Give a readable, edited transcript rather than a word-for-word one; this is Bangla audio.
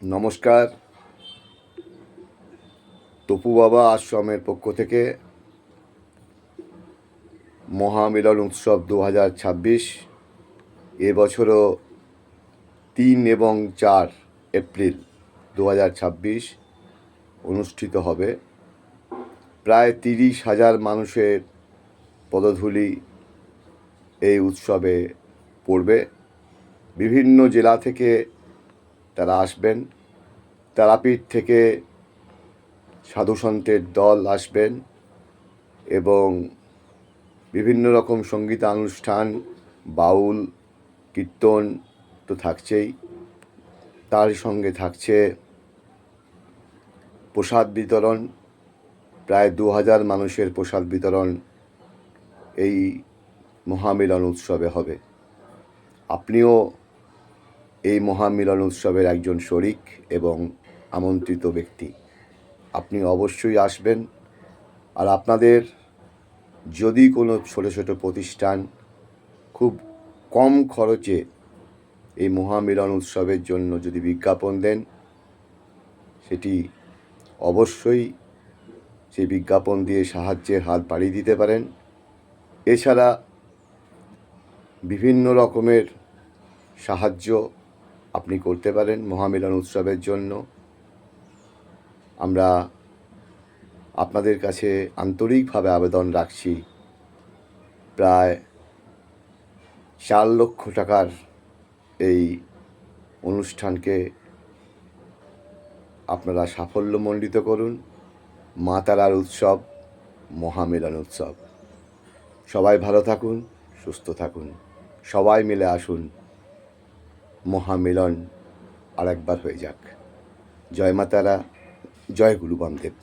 নমস্কার। তপু বাবা আশ্রমের পক্ষ থেকে মহামিলন উৎসব 2026 এবছরও 3 এবং 4 এপ্রিল 2026 অনুষ্ঠিত হবে। প্রায় 30,000 মানুষের পদধূলি এই উৎসবে পড়বে। বিভিন্ন জেলা থেকে তারা আসবেন। তারাপীঠ থেকে সাধুসন্তের দল আসবেন এবং বিভিন্ন রকম সঙ্গীতানুষ্ঠান, বাউল, কীর্তন তো থাকছেই, তার সঙ্গে থাকছে প্রসাদ বিতরণ। প্রায় 2000 মানুষের প্রসাদ বিতরণ এই মহামিলন উৎসবে হবে। আপনিও এই মহামিলন উৎসবের একজন শরিক এবং আমন্ত্রিত ব্যক্তি। আপনি অবশ্যই আসবেন। আর আপনাদের যদি কোনো ছোটো ছোটো প্রতিষ্ঠান খুব কম খরচে এই মহামিলন উৎসবের জন্য যদি বিজ্ঞাপন দেন, সেটি অবশ্যই সেই বিজ্ঞাপন দিয়ে সাহায্যের হাত বাড়িয়ে দিতে পারেন। এছাড়া বিভিন্ন রকমের সাহায্য আপনি করতে পারেন মহামিলন উৎসবের জন্য। আমরা আপনাদের কাছে আন্তরিকভাবে আবেদন রাখছি, প্রায় 4 লক্ষ টাকার এই অনুষ্ঠানকে আপনারা সাফল্যমণ্ডিত করুন। মা তারার উৎসব, মহামিলন উৎসব। সবাই ভালো থাকুন, সুস্থ থাকুন। সবাই মিলে আসুন, মহামিলন আরেকবার হয়ে যাক। জয় মা তারা, জয় গুরু বামদেব।